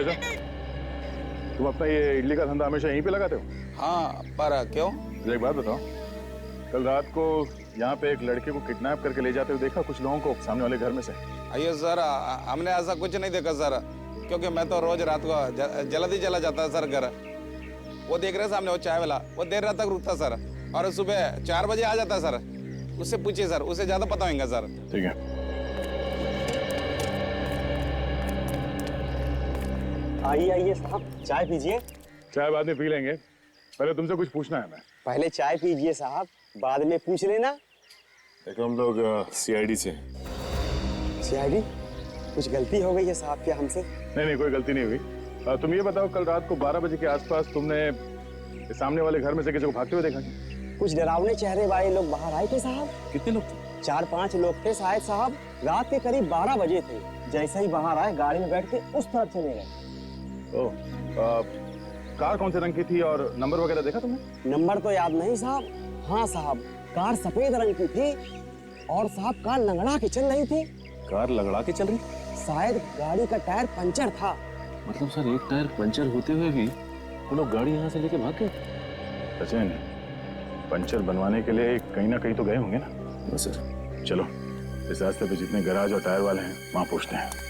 भाई साहब, तुम अपना ये इडली का धंधा हमेशा यहीं पे लगाते हो? हाँ, पर क्यों? मुझे एक बात बताओ, कल रात को यहाँ पे एक लड़के को किडनैप करके ले जाते हुए देखा कुछ लोगों को सामने वाले घर में से? अयो सर, हमने ऐसा कुछ नहीं देखा सर, क्योंकि मैं तो रोज रात को जल्दी चला जाता है सर घर। वो देख रहे सामने वो चाय वाला, वो देर रात तक रुकता सर, और सुबह 4 बजे आ जाता सर। उससे पूछिए सर, उसे ज्यादा पता होगा सर। ठीक है। आइए आइए साहब, चाय पीजिए। चाय बाद में पी लेंगे, पहले तुमसे कुछ पूछना है। मैं पहले चाय पीजिए साहब, बाद में पूछ लेना। देखो, हम लोग सीआईडी से। सीआईडी? कुछ गलती हो गई है साहब क्या हमसे? नहीं, कोई गलती नहीं हुई। तुम ये बताओ, कल रात को 12 बजे के आसपास तुमने सामने वाले घर में से किसी को भागते हुए देखा क्या? कुछ डरावने चेहरे वाले लोग बाहर आए थे साहब। कितने लोग थे? 4-5 लोग थे शायद साहब। रात के करीब 12 बजे थे। जैसे ही बाहर आए, गाड़ी में बैठ के उस तरफ चले गए। कार कौन से रंग की थी और नंबर वगैरह देखा तुमने? नंबर तो याद नहीं साहब। हाँ साहब, कार सफेद रंग की थी और साहब कार लंगड़ा के चल रही थी। कार लगड़ा के चल रही? शायद गाड़ी का टायर पंचर था। मतलब सर, एक टायर पंचर होते हुए भी वो लोग गाड़ी यहाँ से लेके भाग गए? सचिन, पंचर बनवाने के लिए कहीं ना कहीं तो गए होंगे ना? सर चलो, इस रास्ते पे जितने गैराज और टायर वाले हैं वहां पूछते हैं।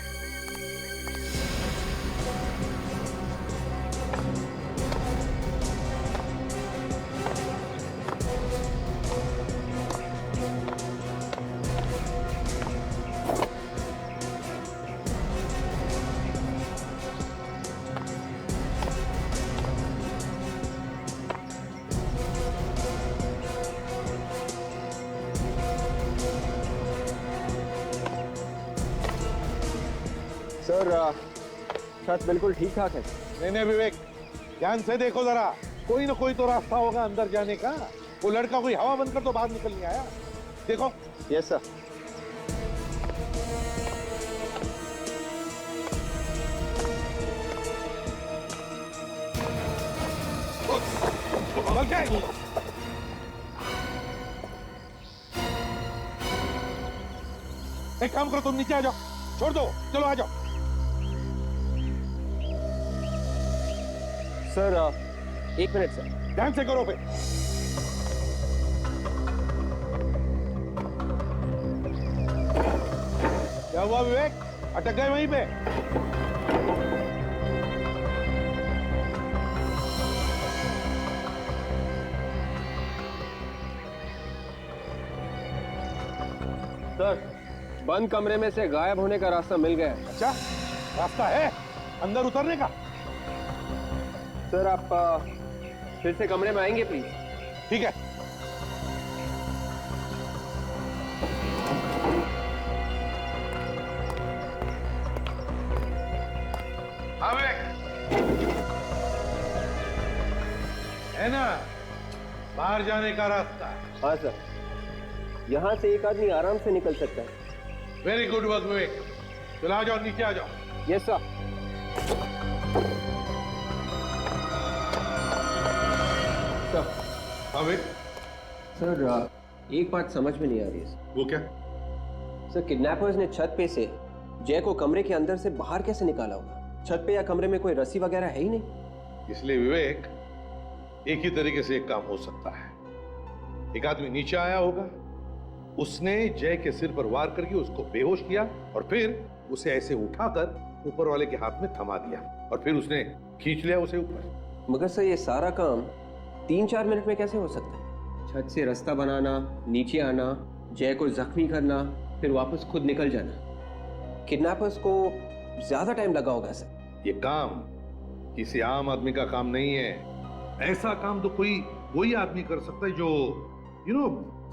सर, छत बिल्कुल ठीक ठाक है। नहीं विवेक, ध्यान से देखो जरा, कोई ना कोई तो रास्ता होगा अंदर जाने का। वो लड़का कोई हवा बंद कर तो बाहर निकल नहीं आया। देखो। Yes sir. एक काम करो, तुम नीचे आ जाओ, छोड़ दो, चलो आ जाओ। Sir, 1 minute sir. ध्यान से करो पे। क्या हुआ विवेक, अटक गए वहीं पे? सर, बंद कमरे में से गायब होने का रास्ता मिल गया है। अच्छा, रास्ता है अंदर उतरने का? सर, आप फिर से कमरे में आएंगे प्लीज? ठीक है। हाँ है ना, बाहर जाने का रास्ता। हाँ सर, यहाँ से एक आदमी आराम से निकल सकता है। वेरी गुड वर्क विवेक, चलो आ जाओ, नीचे आ जाओ। Yes sir. हाँ विवेक। सर, एक बात समझ में नहीं आ रही है। वो क्या? सर, किडनैपर्स ने छत पे से जय को कमरे के अंदर से बाहर कैसे निकाला होगा? छत पे या कमरे में कोई रस्सी वगैरह है ही नहीं। इसलिए विवेक, एक ही तरीके से एक काम हो सकता है। एक आदमी नीचे आया होगा, उसने जय के सिर पर वार करके उसको बेहोश किया और फिर उसे ऐसे उठाकर ऊपर वाले के हाथ में थमा दिया और फिर उसने खींच लिया उसे ऊपर। मगर सर, ये सारा काम 3-4 मिनट में कैसे हो सकता है? छत से रास्ता बनाना, नीचे आना, जय को जख्मी करना, फिर वापस खुद निकल जाना। किडनैपर्स को ज्यादा टाइम लगा होगा सर। ये काम किसी आम आदमी का काम नहीं है। ऐसा काम तो कोई वही आदमी कर सकता है जो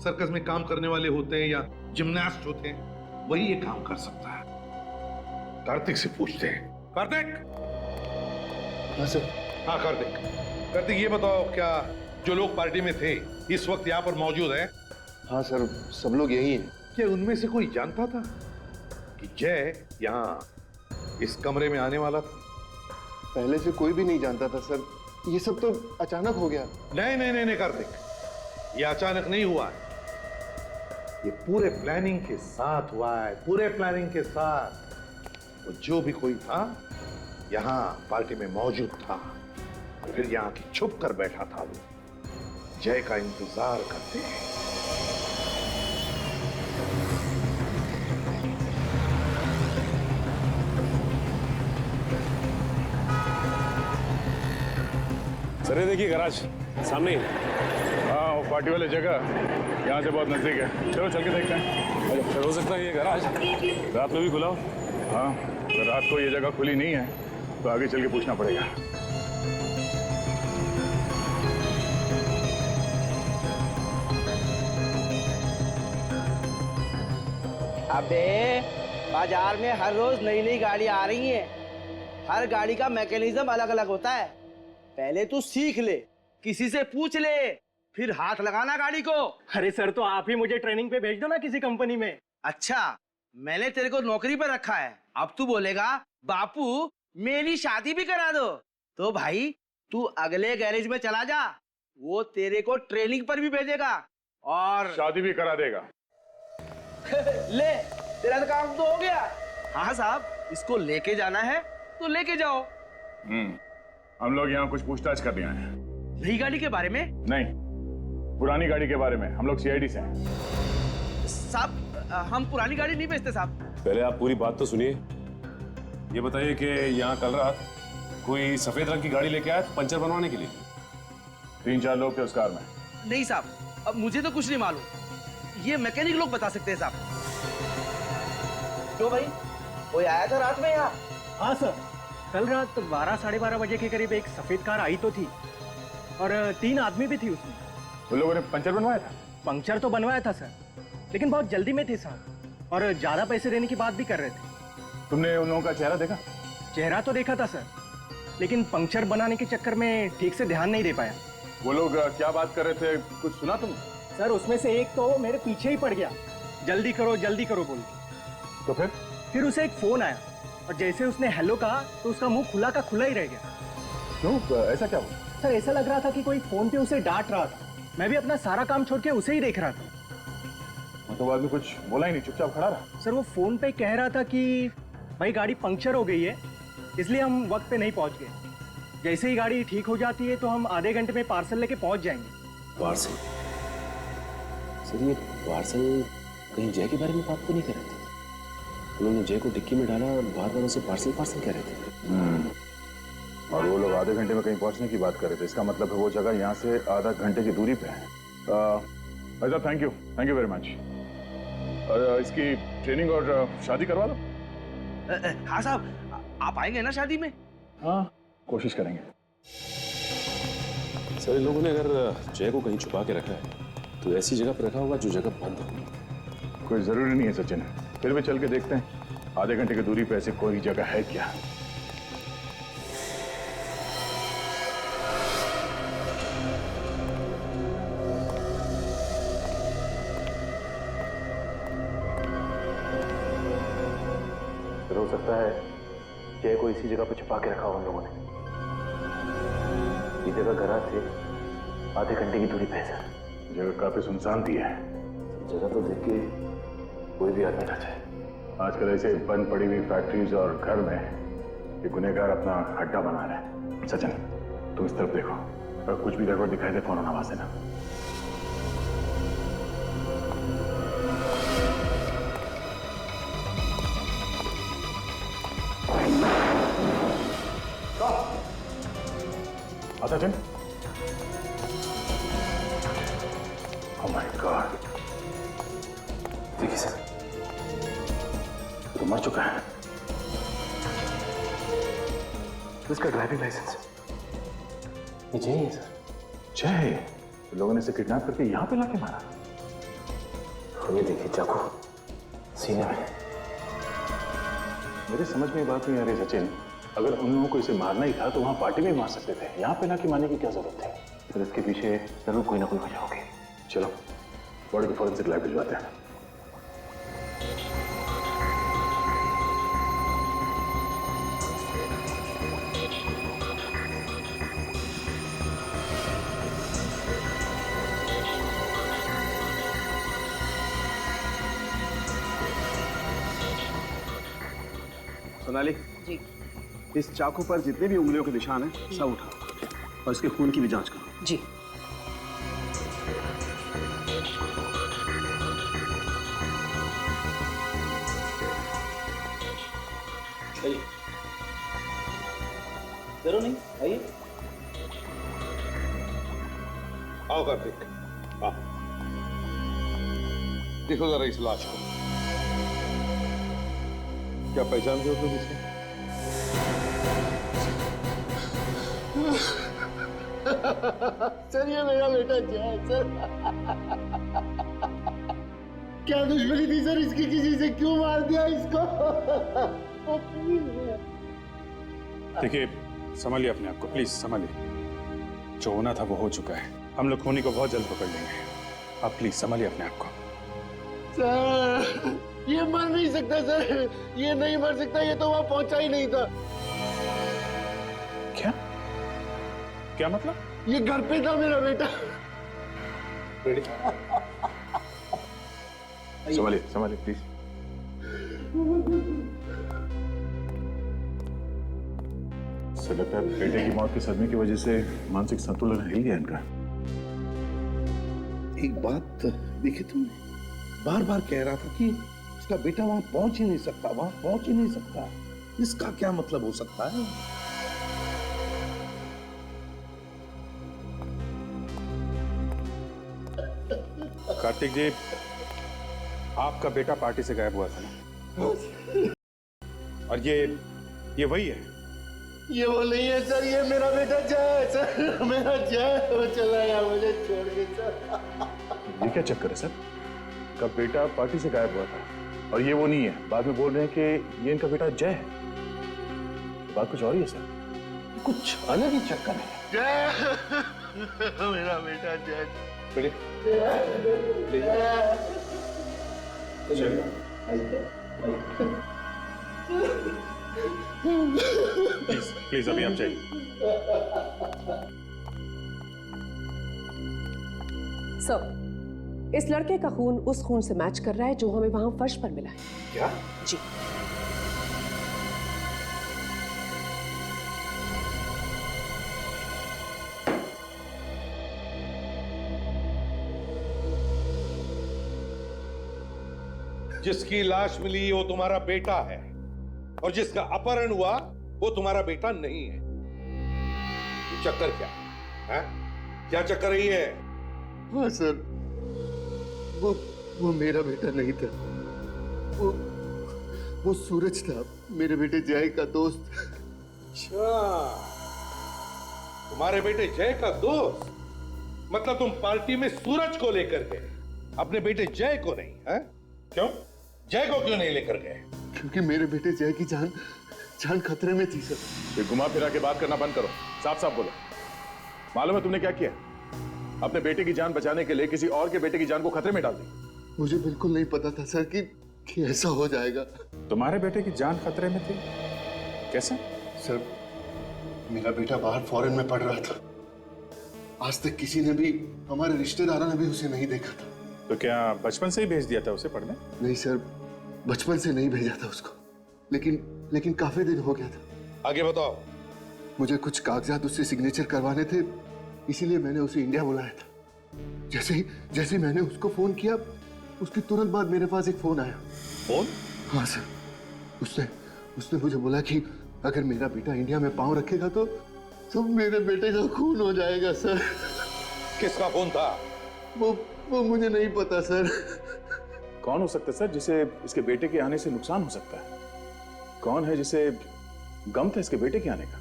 सर्कस में काम करने वाले होते हैं या जिम्नास्ट होते हैं, वही ये काम कर सकता है। कार्तिक से पूछते हैं। कार्तिक। हाँ सर। हाँ कार्तिक, कार्तिक ये बताओ, क्या जो लोग पार्टी में थे इस वक्त यहाँ पर मौजूद हैं? हाँ सर, सब लोग यही हैं। क्या उनमें से कोई जानता था कि जय यहाँ इस कमरे में आने वाला था? पहले से कोई भी नहीं जानता था सर, ये सब तो अचानक हो गया। नहीं कार्तिक, ये अचानक नहीं हुआ है, ये पूरे प्लानिंग के साथ हुआ है, पूरे प्लानिंग के साथ। वो जो भी कोई था यहाँ पार्टी में मौजूद था, फिर यहाँ की छुप कर बैठा था वो जय का इंतजार करते। सर ये देखिए गैराज सामने ही। हाँ वो पार्टी वाली जगह यहाँ से बहुत नजदीक है, चलो चल के देखते हैं। सर हो सकता है ये गैराज रात में भी खुला हो। हाँ अगर रात को ये जगह खुली नहीं है तो आगे चल के पूछना पड़ेगा। अबे बाजार में हर रोज नई नई गाड़ी आ रही है। हर गाड़ी का मैकेनिज्म अलग अलग होता है। पहले तू सीख ले, किसी से पूछ ले, फिर हाथ लगाना गाड़ी को। अरे सर, तो आप ही मुझे ट्रेनिंग पे भेज दो ना किसी कंपनी में। अच्छा, मैंने तेरे को नौकरी पर रखा है, अब तू बोलेगा बापू मेरी शादी भी करा दो। तो भाई तू अगले गैरेज में चला जा, वो तेरे को ट्रेनिंग पर भी भेजेगा और शादी भी करा देगा। ले तेरा तो काम तो हो गया। हाँ साहब, इसको लेके जाना है तो लेके जाओ। हम लोग यहाँ कुछ पूछताछ करने आए हैं। नई गाड़ी के बारे में? नहीं, पुरानी गाड़ी के बारे में। हम लोग सीआईडी से हैं। साहब हम पुरानी गाड़ी नहीं बेचते साहब। पहले आप पूरी बात तो सुनिए। ये बताइए कि यहाँ कल रात कोई सफेद रंग की गाड़ी लेके आया पंचर बनवाने के लिए? 3-4 लोग थे उस कार में। नहीं साहब, अब मुझे तो कुछ नहीं मालूम, ये मैकेनिक लोग बता सकते हैं साहब। क्यों भाई, कोई आया था रात में यहाँ? हाँ सर, कल रात 12-12:30 बजे के करीब एक सफेद कार आई तो थी और 3 आदमी भी थी उसमें। उन लोगों ने पंचर बनवाया था? पंक्चर तो बनवाया था सर, लेकिन बहुत जल्दी में थे साहब, और ज्यादा पैसे देने की बात भी कर रहे थे। तुमने उन लोगों का चेहरा देखा? चेहरा तो देखा था सर, लेकिन पंक्चर बनाने के चक्कर में ठीक से ध्यान नहीं दे पाया। वो लोग क्या बात कर रहे थे, कुछ सुना तुम? सर उसमें से एक तो मेरे पीछे ही पड़ गया, जल्दी करो बोल के। तो फिर उसे एक फोन आया और जैसे उसने हेलो कहा तो उसका मुंह खुला का खुला ही रह गया। क्यों, ऐसा क्या हुआ? सर ऐसा लग रहा था कि कोई फोन पे उसे डांट रहा था। मैं भी अपना सारा काम छोड़ के उसे ही देख रहा था। मतलब आदमी कुछ बोला ही नहीं, चुपचाप खड़ा रहा? सर वो फोन पे कह रहा था कि भाई गाड़ी पंक्चर हो गई है, इसलिए हम वक्त पे नहीं पहुंच गए। जैसे ही गाड़ी ठीक हो जाती है तो हम आधे घंटे में पार्सल लेके पहुंच जाएंगे। पार्सल? सर ये पार्सल कहीं जय के बारे में बात तो नहीं कर रहे थे? उन्होंने जय को डिक्की में डाला और बार बार उसे पार्सल कह रहे थे। और वो लोग आधे घंटे में कहीं पहुंचने की बात कर रहे थे। इसका मतलब है वो जगह यहाँ से आधा घंटे की दूरी पे है। भाई साहब थैंक यू वेरी मच। और इसकी ट्रेनिंग और शादी करवा दो। हाँ साहब, आप आएंगे ना शादी में? हाँ कोशिश करेंगे। सर इन लोगों ने अगर जय को कहीं छुपा के रखा है तो ऐसी जगह पर रखा होगा जो जगह बंद होगी। कोई जरूरी नहीं है सचिन, फिर भी चल के देखते हैं आधे घंटे की दूरी पे ऐसी कोई जगह है क्या। हो सकता है जय को इसी जगह पे छुपा के रखा हो उन लोगों ने। ये जगह गराज से आधे घंटे की दूरी पे है सर। जगह काफी सुनसान थी है। जगह तो देख के कोई भी आदमी ना चाहे। आजकल ऐसे बंद पड़ी हुई फैक्ट्रीज और घर में ये गुनहगार अपना अड्डा बना रहे हैं। सचिन तुम इस तरफ देखो, अगर कुछ भी गड़बड़ दिखाई दे फोन आवाज देना। सचिन, ओह माय गॉड, देखिए सर तो मर चुका है। इसका ड्राइविंग लाइसेंस ये जय है सर। जय, लोगों ने इसे किडनैप करके यहाँ पे लाके मारा। ये देखिए चाकू सीने में। मेरे समझ में ये बात नहीं आ रही सचिन, अगर उन लोगों को इसे मारना ही था तो वहां पार्टी में मार सकते थे, यहाँ पे लाके मारने की क्या जरूरत थी? सर इसके पीछे जरूर कोई ना कोई वजह होगी। चलो बॉडी को फॉरेंसिक लैब भिजवाते हैं। सोनाली जी। इस चाकू पर जितने भी उंगलियों के निशान हैं सब उठाओ और इसके खून की भी जांच करो। जी। जरूर नहीं, आइए। आओ कार्तिक, आओ। देखो जरा इस लाश को, क्या पहचानते हो तुम इसे? सर ये मेरा बेटा जय सर। क्या दुश्मनी थी सर इसकी, किसी से क्यों मार दिया इसको? देखिए, संभालिए अपने आप को, प्लीज संभालिए। जो होना था वो हो चुका है, हम लोग खूनी को बहुत जल्द पकड़ लेंगे। आप प्लीज संभालिए अपने आप को। सर ये मर नहीं सकता सर, ये नहीं मर सकता, ये तो वहां पहुंचा ही नहीं था। क्या क्या मतलब? ये घर पे था मेरा बेटा। संभालिए संभालिए प्लीज। ऐसा लगता है बेटे की मौत के सदमे की वजह से मानसिक संतुलन हिल गया इनका। एक बात देखी तुमने, बार बार कह रहा था कि उसका बेटा वहां पहुंच ही नहीं सकता, वहां पहुंच ही नहीं सकता। इसका क्या मतलब हो सकता है? कार्तिक जी, आपका बेटा पार्टी से गायब हुआ था ना? और ये वही है? ये वो नहीं है सर, ये मेरा बेटा जय है सर, मेरा जय। वो चला गया मुझे छोड़ के सर। ये क्या चक्कर है सर? का बेटा पार्टी से गायब हुआ था और ये वो नहीं है, बाद में बोल रहे हैं कि ये इनका बेटा जय है। बात कुछ और ही है सर, कुछ अलग ही चक्कर है। जय मेरा बेटा जय। प्लीज प्लीज अभी आप जाइए। सर, इस लड़के का खून उस खून से मैच कर रहा है जो हमें वहां फर्श पर मिला है। क्या? जी। जिसकी लाश मिली वो तुम्हारा बेटा है और जिसका अपहरण हुआ वो तुम्हारा बेटा नहीं है। ये चक्कर क्या है? क्या चक्कर है ये? हाँ सर, वो मेरा बेटा नहीं था, वो सूरज था, मेरे बेटे जय का दोस्त। अच्छा, तुम्हारे बेटे जय का दोस्त? मतलब तुम पार्टी में सूरज को लेकर गए, अपने बेटे जय को नहीं? है क्यों? जय को क्यों नहीं लेकर गए? क्योंकि मेरे बेटे जय की जान खतरे में थी सर। ये घुमा फिरा के बात करना बंद करो, साफ साफ बोलो। मालूम है तुमने क्या किया? अपने बेटे की जान बचाने के लिए किसी और के बेटे की जान को खतरे में डाल दी। मुझे बिल्कुल नहीं पता था सर कि ऐसा हो जाएगा। तुम्हारे बेटे की जान खतरे में थी? कैसे? सर, मेरा बेटा बाहर फॉरेन में पढ़ रहा था, आज तक किसी ने भी, हमारे रिश्तेदारों ने भी उसे नहीं देखा था। तो क्या बचपन से ही भेज दिया था उसे पढ़ने? नहीं सर, बचपन से नहीं भेजा था उसको, लेकिन काफी दिन हो गया था। आगे बताओ। मुझे कुछ कागजात उससे सिग्नेचर करवाने थे, इसीलिए मैंने उसे इंडिया बुलाया था। जैसे ही मैंने उसको फोन किया, उसके तुरंत बाद मेरे पास एक फोन आया। फोन? हाँ सर, उसने मुझे बोला कि अगर मेरा बेटा इंडिया में पांव रखेगा तो मेरे बेटे का खून हो जाएगा सर। किसका फोन था? वो मुझे नहीं पता सर। कौन हो सकता है सर जिसे इसके बेटे के आने से नुकसान हो सकता है? कौन है जिसे गम था इसके बेटे के आने का?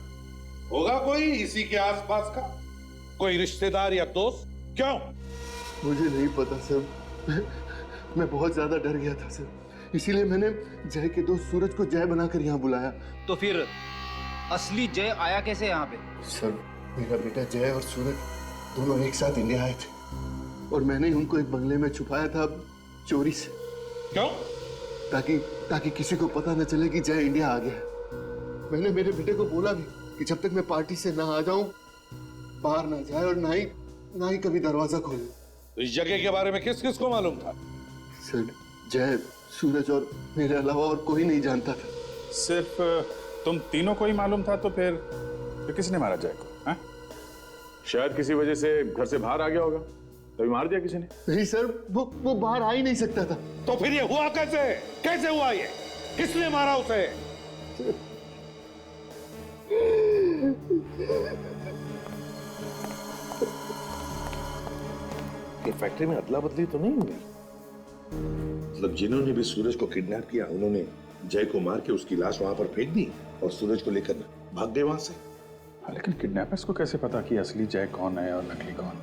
होगा कोई इसी के आसपास का, कोई रिश्तेदार या दोस्त? क्यों? मुझे नहीं पता सर, मैं बहुत ज्यादा डर गया था सर, इसीलिए मैंने जय के दोस्त सूरज को जय बनाकर यहाँ बुलाया। तो फिर असली जय आया कैसे यहाँ पे? सर, मेरा बेटा जय और सूरज दोनों एक साथ इंडिया आए थे और मैंने उनको एक बंगले में छुपाया था चोरी से। क्यों? ताकि किसी को पता न चले कि जय इंडिया आ गया। मैंने मेरे बेटे को बोला भी कि जब तक मैं पार्टी से ना आ जाऊं बाहर ना जाए और ना ही कभी दरवाजा खोले। तो इस जगह के बारे में किस किस को मालूम था? सर, जय, सूरज और मेरे अलावा और कोई नहीं जानता था। सिर्फ तुम तीनों को ही मालूम था तो फिर किसने मारा जय को? हाँ? शायद किसी वजह से घर से बाहर आ गया होगा, तभी मार दिया किसी ने। नहीं सर, वो बाहर आ ही नहीं सकता था। तो फिर ये हुआ कैसे? कैसे हुआ ये? किसने मारा उसे? ये फैक्ट्री में अदला बदली तो नहीं हुई? मतलब जिन्होंने भी सूरज को किडनैप किया उन्होंने जय को मार के उसकी लाश वहां पर फेंक दी और सूरज को लेकर भाग गए वहां से। लेकिन किडनैपर्स को कैसे पता कि असली जय कौन है और नकली कौन?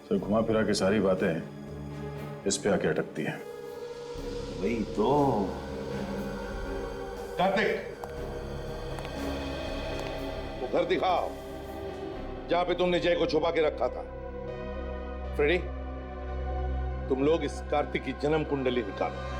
तो घुमा फिरा के सारी बातें इस पे आके अटकती हैं। वही तो। कार्तिक, वो घर दिखाओ जहां पे तुमने जय को छुपा के रखा था। फ्रेडी, तुम लोग इस कार्तिक की जन्म कुंडली निकालो।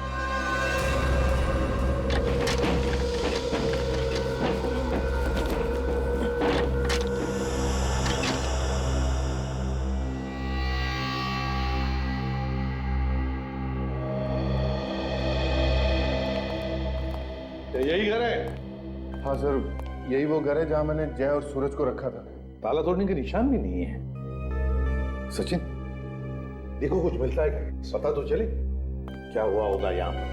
यही घर है? हाँ सर, यही वो घर है जहां मैंने जय और सूरज को रखा था। ताला तोड़ने के निशान भी नहीं है। सचिन, देखो कुछ मिलता है क्या? पता तो चले क्या हुआ होगा यहाँ पर।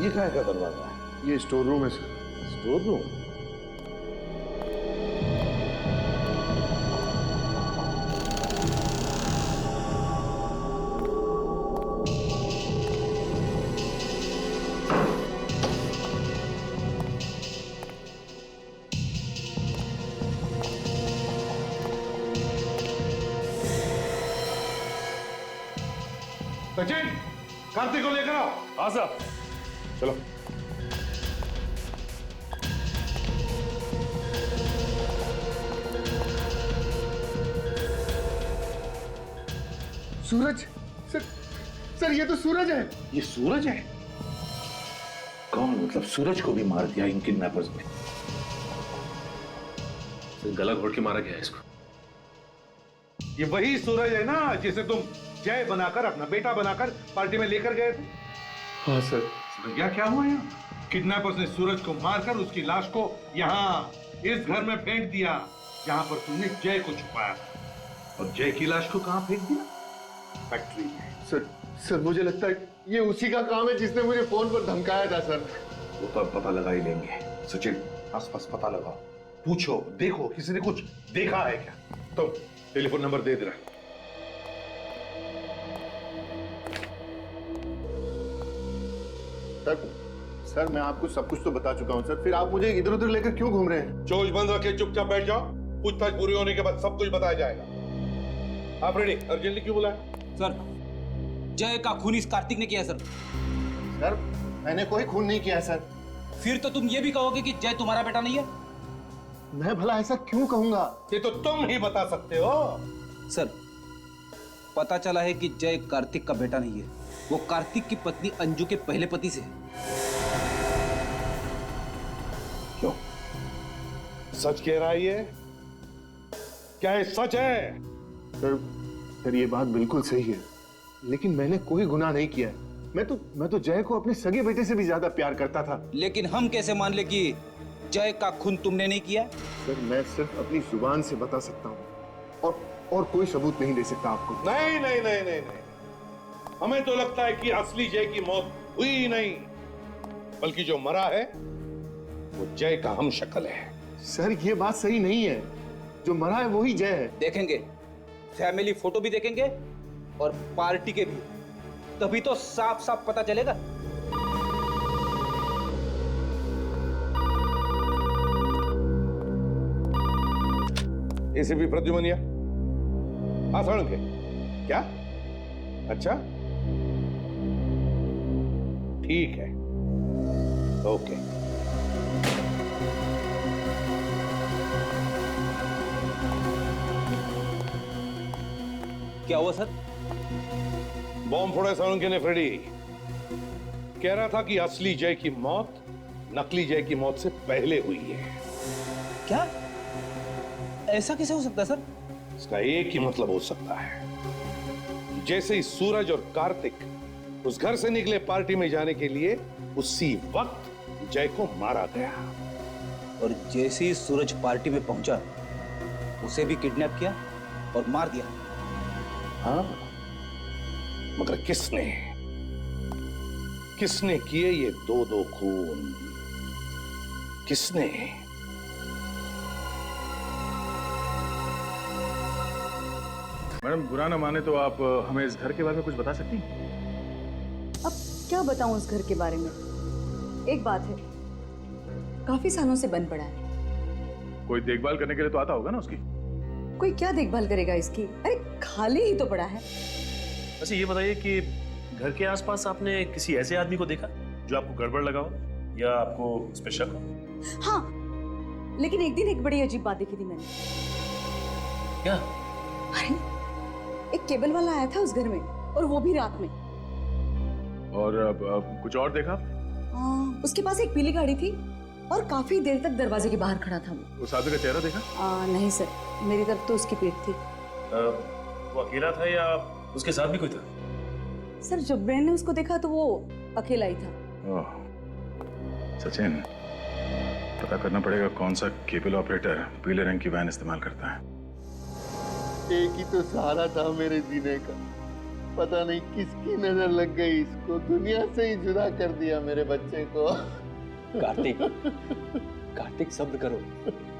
ये कहाँ का दरवाजा है? ये स्टोर रूम है sir. Store room? Sachin, Kartik को लेकर आओ। हाँ साहब, चलो। सूरज? सर ये तो सूरज है। ये सूरज है? कौन? मतलब सूरज को भी मार दिया इन किडनैपर्स ने? गला घोट के मारा गया है इसको। ये वही सूरज है ना जिसे तुम जय बनाकर, अपना बेटा बनाकर पार्टी में लेकर गए थे? हाँ सर। समझ गया क्या हुआ यहाँ? किडनैपर्स ने सूरज को मारकर उसकी लाश को यहाँ इस घर में फेंक दिया जहां पर तुमने जय को छुपाया था। और जय की लाश को कहां फेंक दिया? फैक्ट्री में। सर मुझे लगता है ये उसी का काम है जिसने मुझे फोन पर धमकाया था सर। वो तो अब पता लगा ही लेंगे। सचिन, आसपास पता लगाओ, पूछो, देखो किसी ने कुछ देखा है क्या? तुम टेलीफोन नंबर दे देना। सर मैं आपको सब कुछ तो बता चुका हूं सर, फिर आप मुझे इधर उधर लेकर क्यों घूम रहे हैं? चोच बंद रखे चुपचाप बैठ जाओ। पूछताछ पूरी होने के बाद सब कुछ बताया जाएगा। आप रेडी? अर्जेंटली क्यों बुलाया? सर, जय का खून इस कार्तिक ने किया सर। सर मैंने कोई खून नहीं किया सर। फिर तो तुम ये भी कहोगे कि जय तुम्हारा बेटा नहीं है? मैं भला ऐसा क्यों कहूंगा? ये तो तुम ही बता सकते हो। सर, पता चला है कि जय कार्तिक का बेटा नहीं है, वो कार्तिक की पत्नी अंजू के पहले पति से है। क्यों? सच कह रहा है ये? क्या ये सच है? सर ये बात बिल्कुल सही है, लेकिन मैंने कोई गुनाह नहीं किया है। मैं तो जय को अपने सगे बेटे से भी ज्यादा प्यार करता था। लेकिन हम कैसे मान ले कि जय का खून तुमने नहीं किया? सर मैं सिर्फ अपनी जुबान से बता सकता हूँ और कोई सबूत नहीं दे सकता आपको। नहीं नहीं नहीं नहीं नहीं, हमें तो लगता है कि असली जय की मौत हुई ही नहीं, बल्कि जो मरा है वो जय का हम शक्ल है। सर ये बात सही नहीं है, जो मरा है वही जय है। देखेंगे, फैमिली फोटो भी देखेंगे और पार्टी के भी, तभी तो साफ साफ पता चलेगा। एसीपी प्रद्युमनिया, आसान के क्या? अच्छा ठीक है, ओके। क्या हुआ सर? बॉम्ब फोड़ा साळुंके ने फ्रेडी। कह रहा था कि असली जय की मौत नकली जय की मौत से पहले हुई है। क्या? ऐसा कैसे हो सकता है सर? इसका एक ही मतलब हो सकता है कि जैसे ही सूरज और कार्तिक उस घर से निकले पार्टी में जाने के लिए, उसी वक्त जय को मारा गया। और जैसे ही सूरज पार्टी में पहुंचा, उसे भी किडनैप किया और मार दिया। हाँ, मगर किसने किसने किए ये दो खून? किसने? मैडम बुरा ना माने तो आप हमें इस घर के बारे में कुछ बता सकती हैं? अब क्या बताऊं उस घर के बारे में। एक बात है, काफी सालों से बंद पड़ा है। कोई देखभाल करने के लिए तो आता होगा ना उसकी। कोई क्या देखभाल करेगा इसकी? अरे खाली ही तो पड़ा है। वैसे ये बताइए कि घर के आसपास आपने किसी ऐसे आदमी को देखा जो आपको गड़बड़ लगा हो या आपको उस पे शक हो? हाँ, लेकिन एक दिन एक बड़ी अजीब बात देखी थी मैंने। क्या? अरे एक केबल वाला आया था उस घर में, और वो भी रात में। और अब कुछ और देखा? उसके पास एक पीली गाड़ी थी और काफी देर तक दरवाजे के बाहर खड़ा था वो। उस आदमी का चेहरा देखा? नहीं सर, मेरी तरफ तो उसकी पीठ थी। वो अकेला था या उसके साथ भी कोई था? सर जब मैंने उसको देखा तो वो अकेला ही था। सचिन, पता करना पड़ेगा कौन सा केबल ऑपरेटर पीले रंग की वैन इस्तेमाल करता है। एक ही तो सहारा था मेरे जीने का, पता नहीं किसकी नजर लग गई, इसको दुनिया से ही जुदा कर दिया मेरे बच्चे को। कार्तिक, कार्तिक सब्र करो,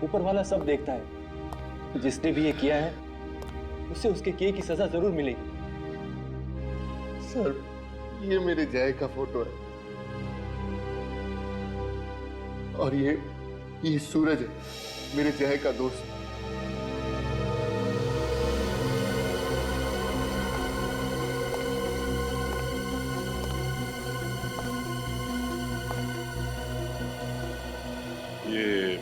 ऊपर वाला सब देखता है। जिसने भी ये किया है उसे उसके किए की सजा जरूर मिलेगी। सर, ये मेरे जय का फोटो है और ये सूरज है, मेरे जय का दोस्त। ये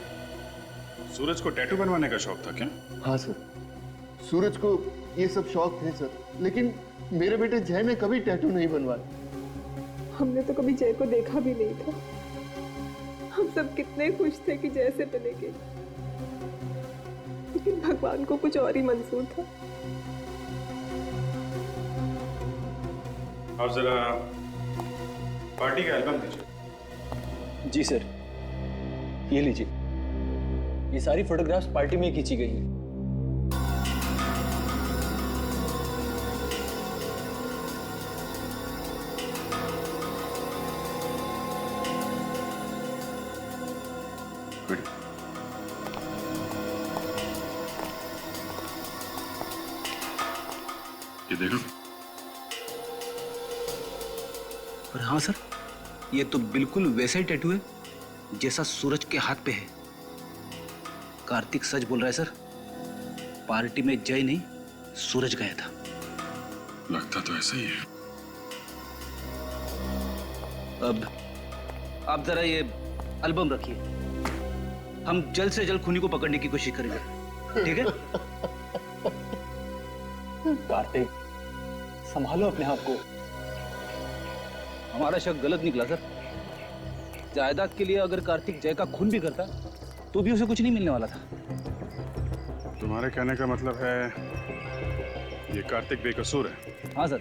सूरज को टैटू बनवाने का शौक था क्या? हाँ सर, सूरज को ये सब शौक थे सर, लेकिन मेरे बेटे जय ने कभी टैटू नहीं बनवाया। हमने तो कभी जय को देखा भी नहीं था। हम सब कितने खुश थे कि जय से मिलेंगे, लेकिन भगवान को कुछ और ही मंजूर था। आप जरा पार्टी का एल्बम दीजिए। जी सर, ये लीजिए। ये सारी फोटोग्राफ्स पार्टी में खींची गई हैं। ये देखो। पर हाँ सर, ये तो बिल्कुल वैसा ही टैटू है जैसा सूरज के हाथ पे है। कार्तिक सच बोल रहा है सर, पार्टी में जय नहीं सूरज गया था। लगता तो ऐसा ही है। अब आप जरा ये एल्बम रखिए, हम जल्द से जल्द खूनी को पकड़ने की कोशिश करेंगे, ठीक है? कार्तिक, संभालो अपने आप को। हमारा शक गलत निकला सर। जायदाद के लिए अगर कार्तिक जय का खून भी करता तो भी उसे कुछ नहीं मिलने वाला था। तुम्हारे कहने का मतलब है ये कार्तिक बेकसूर है? हाँ सर।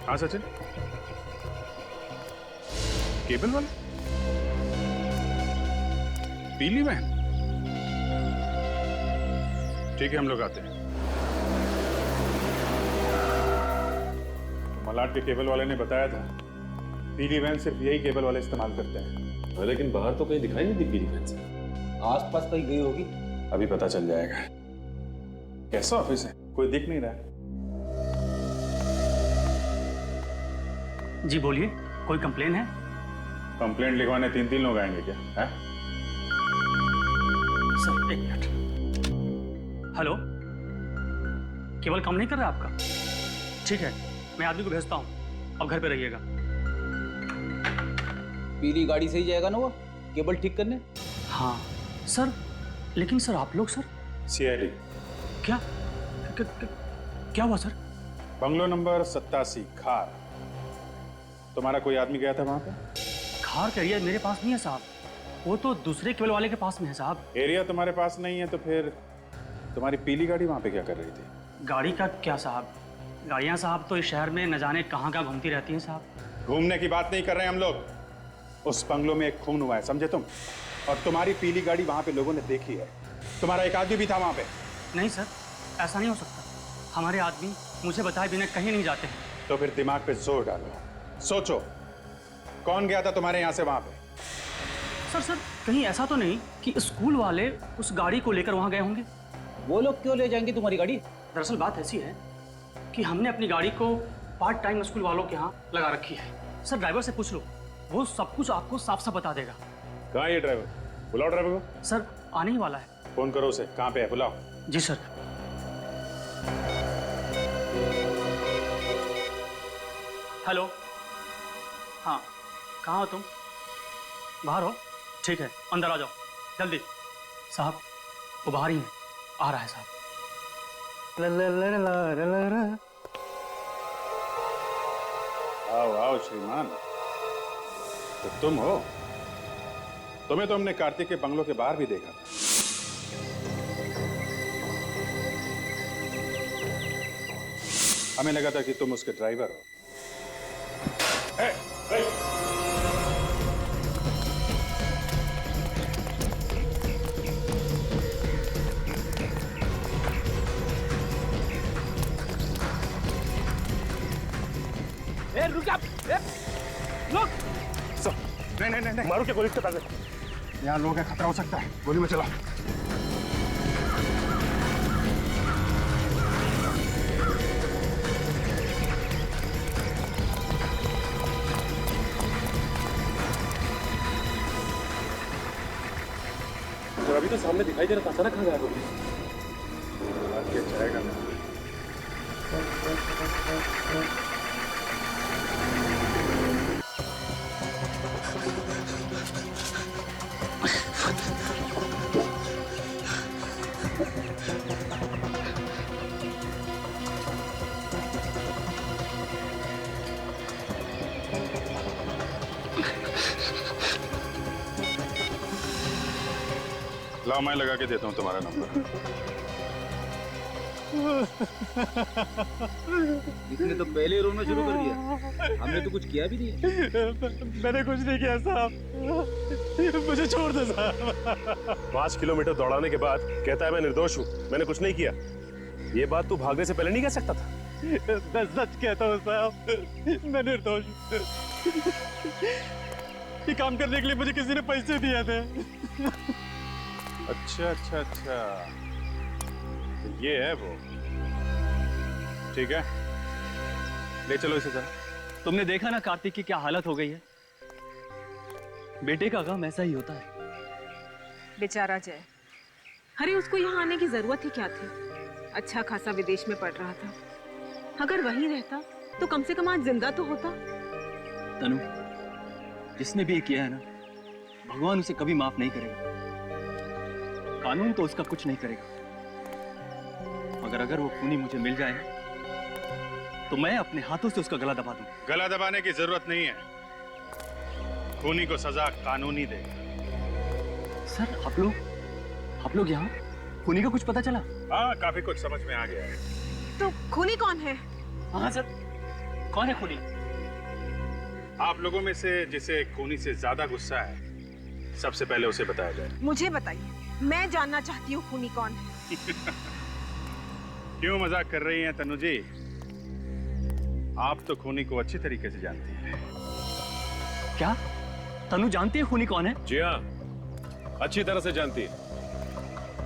हाँ सचिन, केबल वाला पीली वैन? ठीक है, हम लोग आते हैं। मलाड के केबल वाले ने बताया था पीली वैन सिर्फ यही केबल वाले इस्तेमाल करते हैं। लेकिन बाहर तो कहीं दिखाई नहीं दी पीली वैन से। आसपास कहीं गई होगी। अभी पता चल जाएगा। कैसा ऑफिस है? कोई दिख नहीं रहा। जी बोलिए, कोई कंप्लेन है? कंप्लेंट लिखवाने 3 लोग आएंगे क्या? है? सर एक मिनट। हेलो, केबल काम नहीं कर रहा आपका? ठीक है, मैं आदमी को भेजता हूँ, अब घर पे रहिएगा। पीली गाड़ी से ही जाएगा ना वो केबल ठीक करने? हाँ सर, लेकिन सर आप लोग सर? सीआईडी। क्या क्या हुआ सर? बंगलो नंबर 87 खार। तुम्हारा कोई आदमी गया था वहां पे? खार का एरिया मेरे पास नहीं है साहब। वो तो दूसरे केबल वाले के पास में है साहब। एरिया तुम्हारे पास नहीं है तो फिर तुम्हारी पीली गाड़ी वहां पे क्या कर रही थी? गाड़ी का क्या साहब, गाड़ियाँ साहब तो इस शहर में न जाने कहाँ कहाँ घूमती रहती हैं साहब। घूमने की बात नहीं कर रहे हम लोग। उस बंगलों में एक खून हुआ है, समझे तुम? और तुम्हारी पीली गाड़ी वहां पे लोगों ने देखी है। तुम्हारा एक आदमी भी था वहां पे। नहीं सर, ऐसा नहीं हो सकता। हमारे आदमी मुझे बताए बिना कहीं नहीं जाते हैं। तो फिर दिमाग पे जोर डालो, सोचो कौन गया था तुम्हारे यहाँ से वहां पे? सर कहीं ऐसा तो नहीं कि स्कूल वाले उस गाड़ी को लेकर वहां गए होंगे? वो लोग क्यों ले जाएंगे तुम्हारी गाड़ी? दरअसल बात ऐसी है कि हमने अपनी गाड़ी को पार्ट टाइम स्कूल वालों के यहाँ लगा रखी है। सर ड्राइवर से पूछ लो, वो सब कुछ आपको साफ साफ बता देगा। कहाँ है ये ड्राइवर? बुलाओ ड्राइवर को। सर आने ही वाला है। फोन करो उसे, कहाँ पे है बुलाओ। जी सर। हेलो, हाँ कहाँ हो तुम? बाहर हो? ठीक है अंदर आ जाओ जल्दी। साहब वो बाहर ही है, आ रहा है साहब। आओ आओ श्रीमान, तो तुम हो? तुम्हें तो हमने कार्तिक के बंगलों के बाहर भी देखा था। हमें लगा था कि तुम उसके ड्राइवर हो। रुक जा, रुक। नहीं मारो क्या गोली के ताज़े। यहाँ लोग हैं, खतरा हो सकता है, गोली में चला। अभी तो सामने दिखाई दे रहा था, अचानक कहाँ गायब हो गया? आगे जाएगा ना। लाओ मैं लगा के देता हूँ तुम्हारा नंबर। इसने तो पहले ही रोना शुरू कर दिया, हमने तो कुछ किया भी नहीं। मैंने कुछ नहीं किया साहब, मुझे छोड़ दो साहब। 5 किलोमीटर दौड़ाने के बाद कहता है मैं निर्दोष हूँ, मैंने कुछ नहीं किया। ये बात तू भागने से पहले नहीं कह सकता था? मैं सच कहता हूँ साहब, मैं निर्दोष हूँ। ये काम करने के लिए मुझे किसी ने पैसे दिए थे। अच्छा, तो ये है वो। ठीक है, ले चलो इसे जरा। तुमने देखा ना कार्तिक की क्या हालत हो गई है। बेटे का गम ऐसा ही होता है। बेचारा जय, अरे उसको यहाँ आने की जरूरत ही क्या थी? अच्छा खासा विदेश में पढ़ रहा था, अगर वहीं रहता तो कम से कम आज जिंदा तो होता। तनु, जिसने भी ये किया है ना, भगवान उसे कभी माफ नहीं करेगा। कानून तो उसका कुछ नहीं करेगा, मगर अगर वो खूनी मुझे मिल जाए तो मैं अपने हाथों से उसका गला दबा दूं। गला दबाने की जरूरत नहीं है, खूनी को सजा कानूनी देगा। सर आप लोग यहाँ खूनी का कुछ पता चला? हाँ, काफी कुछ समझ में आ गया है। तो खूनी कौन है? हाँ सर, कौन है खूनी? आप लोगों में से जिसे खूनी से ज्यादा गुस्सा है, सबसे पहले उसे बताया जाए। मुझे बताइए, मैं जानना चाहती हूँ खूनी कौन है। क्यों मजाक कर रही हैं तनु जी? आप तो खूनी को अच्छी तरीके से जानती हैं। क्या तनु जानती है खूनी कौन है? जी हाँ, अच्छी तरह से जानती है।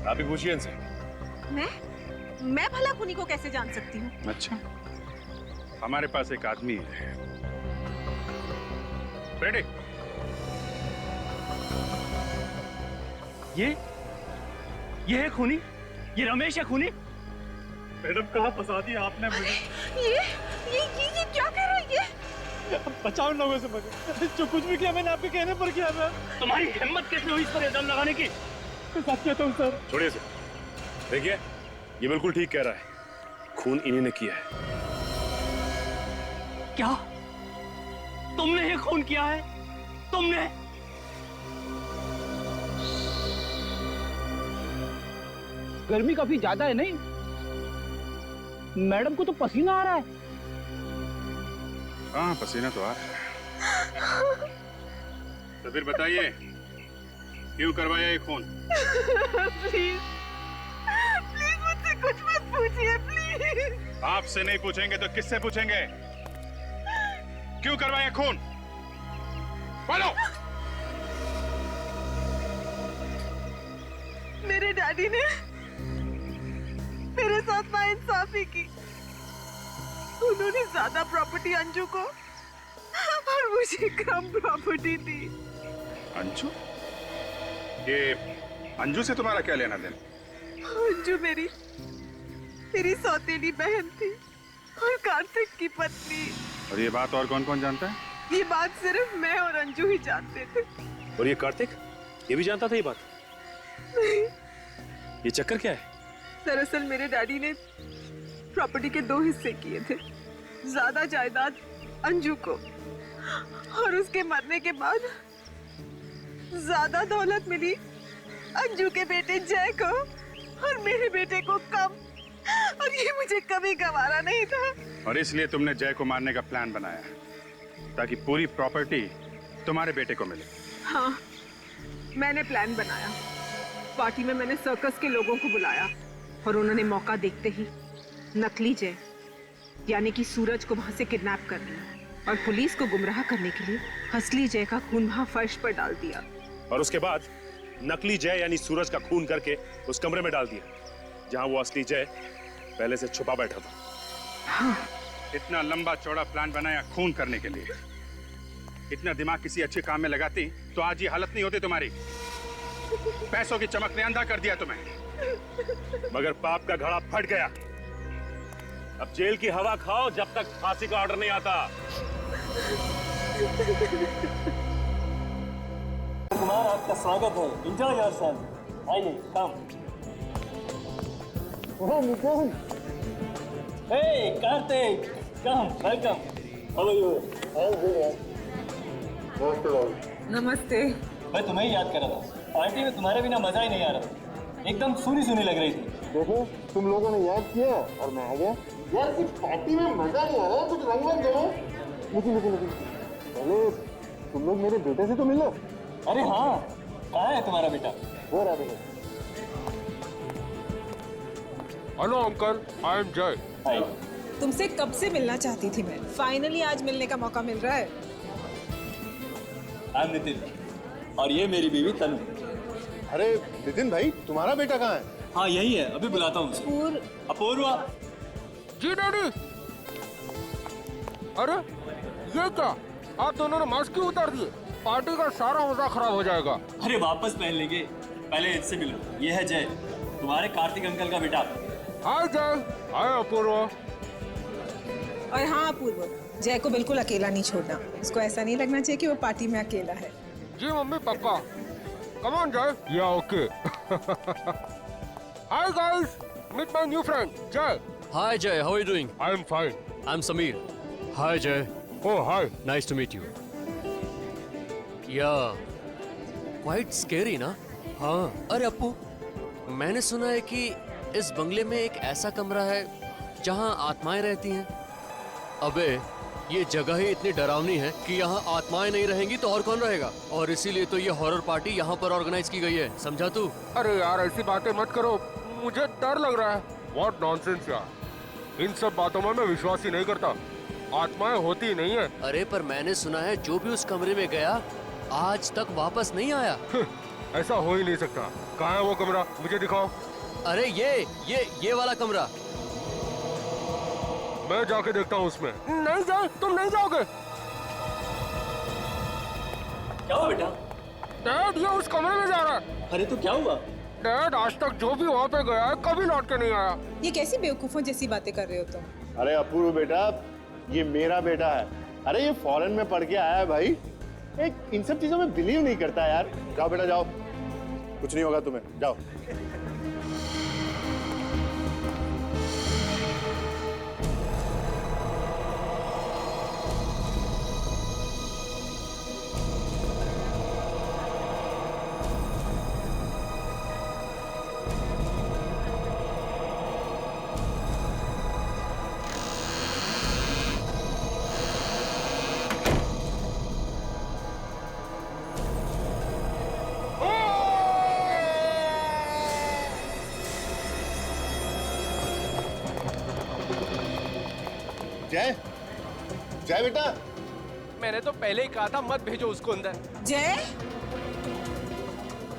आप ही पूछिए इनसे। मैं भला खूनी को कैसे जान सकती हूँ? अच्छा, हमारे पास एक आदमी है। रेडी? ये है खूनी? ये रमेश है खूनी? मैडम कहाँ फंसा दिया आपने मुझे? ये क्या कर रहा है ये? बचाओ लोगों से मुझे। जो कुछ भी किया मैंने आपके कहने पर किया था। तुम्हारी हिम्मत कैसे हुई इस पर इल्जाम लगाने की? मैं सच कहता हूँ सर। छोड़िए इसे। देखिए, ये बिल्कुल ठीक कह रहा है, खून इन्हीं ने किया है। क्या? तुमने ये खून किया है? तुमने? गर्मी काफी ज्यादा है नहीं? मैडम को तो पसीना आ रहा है। हाँ पसीना तो आ रहा है। तो फिर बताइए क्यों करवाया ये खून? प्लीज प्लीज मुझसे कुछ मत पूछिए प्लीज। आपसे नहीं पूछेंगे तो किससे पूछेंगे? क्यों करवाया खून? बोलो। मेरे डैडी ने मेरे साथ नाइंसाफी की। उन्होंने ज्यादा प्रॉपर्टी अंजू को और मुझे कम प्रॉपर्टी दी। अंजू? ये अंजू से तुम्हारा क्या लेना देना? अंजू मेरी सौतेली बहन थी और कार्तिक की पत्नी। और ये बात और कौन कौन जानता है? ये बात सिर्फ मैं और अंजू ही जानते थे। और ये कार्तिक ये भी जानता था ये बात? नहीं। ये चक्कर क्या है? दरअसल मेरे डैडी ने प्रॉपर्टी के 2 हिस्से किए थे। ज्यादा जायदाद अंजू को और उसके मरने के बाद ज्यादा दौलत मिली अंजू के बेटे जय को और मेरे बेटे को कम। और ये मुझे कभी गवारा नहीं था। और इसलिए तुमने जय को मारने का प्लान बनाया ताकि पूरी प्रॉपर्टी तुम्हारे बेटे को मिले। हाँ, मैंने प्लान बनाया। पार्टी में मैंने सर्कस के लोगों को बुलाया और उन्होंने मौका देखते ही नकली जय यानी कि सूरज को वहां से किडनैप कर लिया और पुलिस को गुमराह करने के लिए असली जय का खून वहां फर्श पर डाल दिया। और उसके बाद नकली जय यानी सूरज का खून करके उस कमरे में डाल दिया जहां वो असली जय पहले से छुपा बैठा था। हाँ। इतना लंबा चौड़ा प्लान बनाया खून करने के लिए। इतना दिमाग किसी अच्छे काम में लगाती तो आज ये हालत नहीं होती तुम्हारी। पैसों की चमक ने अंधा कर दिया तुम्हें। मगर पाप का घड़ा फट गया। अब जेल की हवा खाओ जब तक फांसी का ऑर्डर नहीं आता। कुमार आपका स्वागत है। Enjoy yourself. आइए come. Oh Mukund. Hey Kartik come welcome. How are you? नमस्ते। मैं तुम्हें ही याद कर रहा था। पार्टी में तुम्हारे बिना मजा ही नहीं आ रहा। एकदम सुनी सुनी लग रही थी। देखो तुम लोगों ने याद किया और मैं आ गया। यार इस पार्टी में मजा नहीं आ रहा, कुछ रंग दो। लेकिन पहले तुम लोग मेरे बेटे से तो मिलो। अरे हाँ, कहाँ है तुम्हारा बेटा? वो रहा बेटा। हेलो अंकल, आई एम जय। हाय। तुमसे कब से मिलना चाहती थी मैं। फाइनली आज मिलने का मौका मिल रहा है। आई एम नितिन और ये मेरी बीवी तनु। अरे नितिन भाई, तुम्हारा बेटा कहाँ है? हाँ यही है, अभी बुलाता हूँ उसे। अपूर्वा। जी डैडी। अरे ये क्या, आप दोनों ने मास्क क्यों उतार दिए? पार्टी का सारा मजा खराब हो जाएगा। अरे वापस पहन लेंगे, पहले इससे मिलो। ये है जय, तुम्हारे कार्तिक अंकल का बेटा। हाय जय। हाय अपूर्वा। और हाँ अपूर्व, जय को बिल्कुल अकेला नहीं छोड़ना। उसको ऐसा नहीं लगना चाहिए कि वो पार्टी में अकेला है। जी मम्मी पक्का। कम on Jay. Yeah okay. Hi guys, meet my new friend Jay. Hi Jay, how are you doing? I'm fine. I'm Sameer. Hi Jay. Oh hi. Nice to meet you. Yeah. Quite scary ना? हाँ। अरे अप्पू, मैंने सुना है कि इस बंगले में एक ऐसा कमरा है जहाँ आत्माएं रहती हैं। अबे, ये जगह ही इतनी डरावनी है कि यहाँ आत्माएं नहीं रहेंगी तो और कौन रहेगा? और इसीलिए तो ये हॉरर पार्टी यहाँ पर ऑर्गेनाइज की गई है, समझा तू? अरे यार ऐसी बातें मत करो, मुझे डर लग रहा है। What nonsense यार, इन सब बातों में मैं विश्वास ही नहीं करता। आत्माएं होती ही नहीं है। अरे पर मैंने सुना है जो भी उस कमरे में गया आज तक वापस नहीं आया। ऐसा हो ही नहीं सकता। कहाँ है वो कमरा, मुझे दिखाओ। अरे ये वाला कमरा। मैं जाके देखता हूँ उसमें। नहीं जाओ, तुम नहीं जाओगे। क्या हुआ बेटा? डैड ये उस कमरे में जा रहा है। अरे तो क्या हुआ? डैड आज तक जो भी वहाँ पे गया है कभी लौट के नहीं आया। ये कैसी बेवकूफों जैसी बातें कर रहे हो तुम? अरे अपूर्व बेटा, ये मेरा बेटा है। अरे ये फॉरेन में पढ़ के आया है भाई। एक इन सब चीजों में बिलीव नहीं करता यार। जाओ बेटा जाओ, कुछ नहीं होगा तुम्हें, जाओ। जय, जय बेटा। मैंने तो पहले ही कहा था मत भेजो उसको अंदर। जय,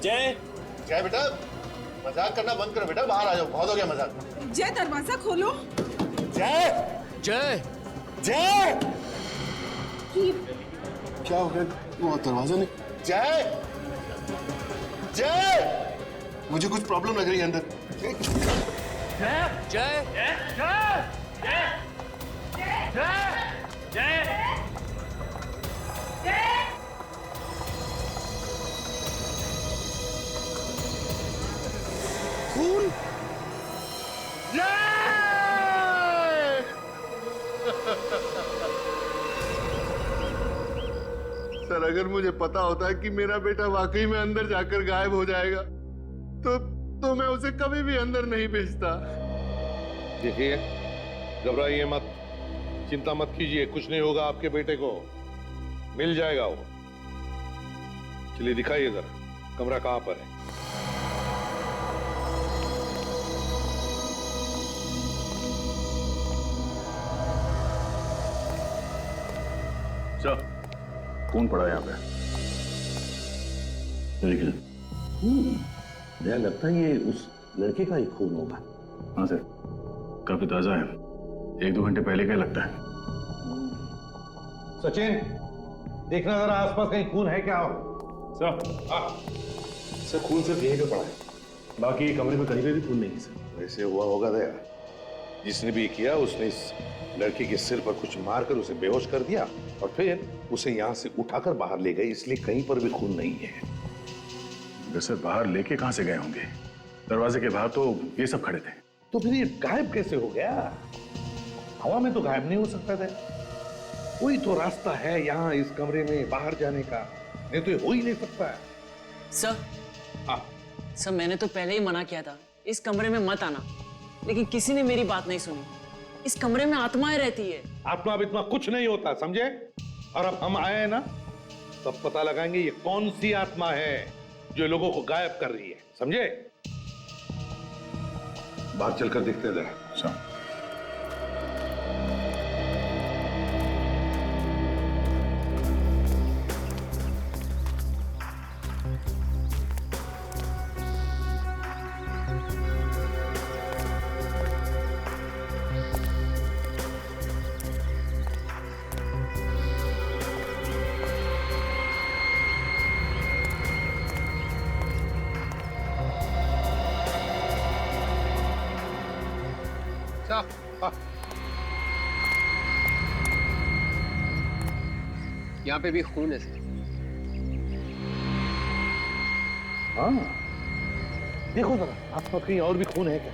जय, जय बेटा, मजाक करना बंद करो बेटा, बाहर आ जाओ, बहुत हो गया मजाक। जय दरवाजा खोलो। जय, जय, जय, क्या हो गया? वो दरवाजा नहीं। जय, जय, मुझे कुछ प्रॉब्लम लग रही है अंदर। खून। सर, अगर मुझे पता होता कि मेरा बेटा वाकई में अंदर जाकर गायब हो जाएगा तो मैं उसे कभी भी अंदर नहीं भेजता। देखिए, घबराइए मत, चिंता मत कीजिए, कुछ नहीं होगा आपके बेटे को, मिल जाएगा वो। चलिए दिखाइए जरा, कमरा कहां पर है? चल, कौन पड़ा यहाँ पे? मुझे लगता है ये उस लड़के का ही खून होगा। हाँ सर, काफी ताजा है, 1-2 घंटे पहले का लगता है। सचिन, देखना जरा आसपास कहीं खून है क्या? सर, खून सिर्फ यहीं पे पड़ा है, बाकी कमरे में कहीं पे भी खून नहीं है सर। वैसे हुआ होगा दया, जिसने भी किया उसने इस लड़के के सिर पर कुछ मारकर उसे बेहोश कर दिया और फिर उसे यहाँ से उठाकर बाहर ले गए, इसलिए कहीं पर भी खून नहीं है। सर, बाहर लेके कहां से गए होंगे? दरवाजे के बाहर तो ये सब खड़े थे। तो फिर ये गायब कैसे हो गया? हवा में तो गायब नहीं हो सकता था। कोई तो रास्ता है यहाँ इस कमरे में बाहर जाने का, नहीं तो ये हो ही नहीं सकता है। सर, सर, मैंने तो पहले ही मना किया था इस कमरे में मत आना, लेकिन किसी ने मेरी बात नहीं सुनी। इस कमरे में आत्माएं रहती है। आत्मा इतना कुछ नहीं होता, समझे? और अब हम आए हैं ना, तब पता लगाएंगे ये कौन सी आत्मा है जो लोगों को गायब कर रही है, समझे? बाहर चलकर देखते हैं। यहाँ पे भी खून है सर। हाँ, देखो जरा आसपास कहीं और भी खून है क्या?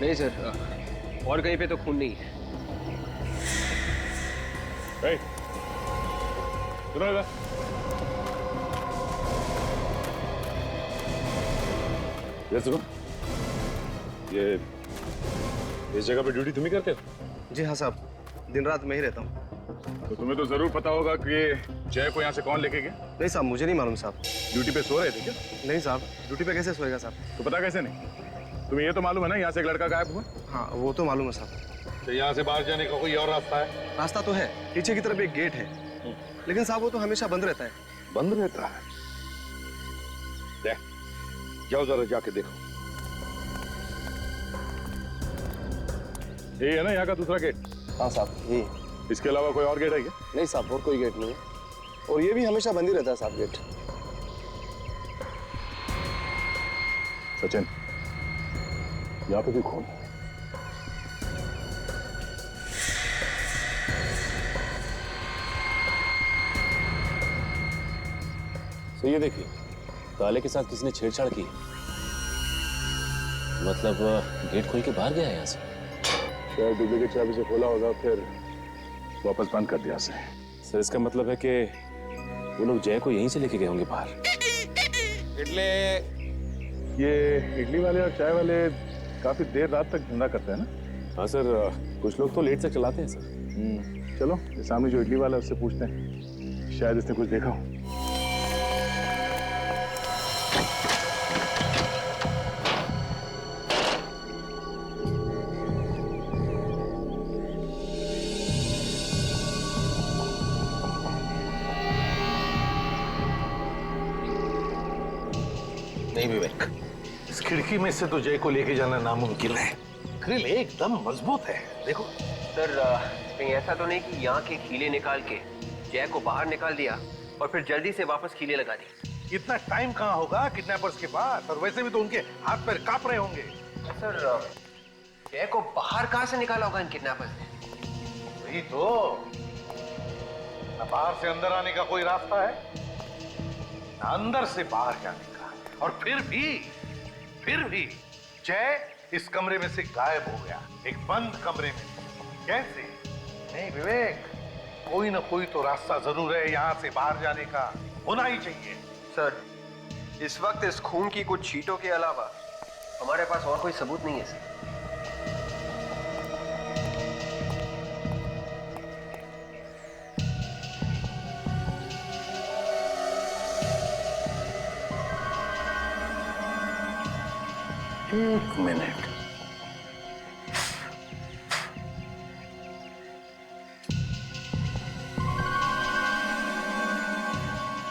नहीं सर, और कहीं पे तो खून नहीं है। सुनो इधर। ये सुनो, ये इस जगह पे ड्यूटी तुम ही करते हो? जी हाँ साहब, दिन रात मैं ही रहता हूँ। तो तुम्हें तो जरूर पता होगा कि जय को यहाँ से कौन लेके गया? नहीं साहब, मुझे नहीं मालूम साहब। ड्यूटी पे सो रहे थे क्या? नहीं साहब, ड्यूटी पे कैसे सोएगा साहब? तो पता कैसे नहीं? तुम्हें ये तो मालूम है ना यहाँ से एक लड़का गायब हुआ? हाँ, वो तो मालूम है साहब। तो यहाँ से बाहर जाने का कोई और रास्ता है? रास्ता तो है, पीछे की तरफ एक गेट है, लेकिन साहब वो तो हमेशा बंद रहता है। बंद रहता है? जाओ जरा जाके देखो। यही है ना यहाँ का दूसरा गेट? हाँ साहब, यही। इसके अलावा कोई और गेट है क्या? नहीं साहब, और कोई गेट नहीं है, और ये भी हमेशा बंद ही रहता है साहब गेट। सचिन, यहाँ पे भी खून। तो ये देखिए, ताले के साथ किसी ने छेड़छाड़ की। मतलब गेट खोल के बाहर गया है यहाँ से। शायद डुब्बे की चाबी से खोला होगा, फिर वापस बंद कर दिया से। सर, इसका मतलब है कि वो लोग जय को यहीं से लेके गए होंगे बाहर। इडली। ये इडली वाले और चाय वाले काफी देर रात तक धंधा करते हैं ना? हाँ सर, कुछ लोग तो लेट तक चलाते हैं सर। चलो, ये सामने जो इडली वाला है उससे पूछते हैं, शायद इसने कुछ देखा हो। नहीं विवेक, इस खिड़की में से तो जय को लेके जाना नामुमकिन है। ग्रिल एकदम मजबूत है, देखो। सर कहीं ऐसा तो नहीं कि यहाँ के खीले निकाल के जय को बाहर निकाल दिया और फिर जल्दी से वापस खीले लगा दिए? इतना टाइम कहाँ होगा किडनैपर्स के पास, और वैसे भी तो उनके हाथ पैर कांप रहे होंगे। सर जय को बाहर कहाँ से निकाला होगा इन किडनैपर्स ने? वही तो, न बाहर से अंदर आने का कोई रास्ता है, न अंदर से बाहर जाने का, और फिर भी जय इस कमरे में से गायब हो गया, एक बंद कमरे में। कैसे? नहीं विवेक, कोई ना कोई तो रास्ता जरूर है यहाँ से बाहर जाने का, होना ही चाहिए। सर इस वक्त इस खून की कुछ छींटों के अलावा हमारे पास और कोई सबूत नहीं है सर। एक मिनट,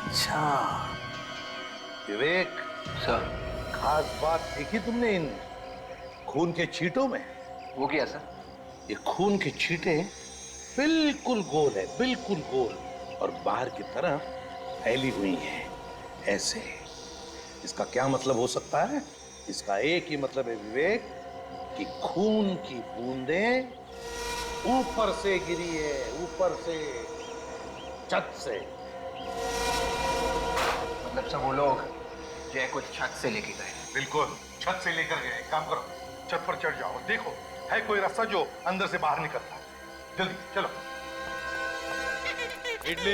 अच्छा विवेक सर, खास बात देखी तुमने इन खून के छींटों में? वो क्या सर? ये खून के छींटे बिल्कुल गोल है, बिल्कुल गोल, और बाहर की तरफ फैली हुई है ऐसे। इसका क्या मतलब हो सकता है? इसका एक ही मतलब है विवेक, कि खून की बूंदें ऊपर से गिरी है, ऊपर से, छत से। मतलब सब वो लोग जय को छत से लेके गए? बिल्कुल, छत से लेकर गए। काम करो, छत पर चढ़ जाओ, देखो है कोई रास्ता जो अंदर से बाहर निकलता है। जल्दी चलो। इडली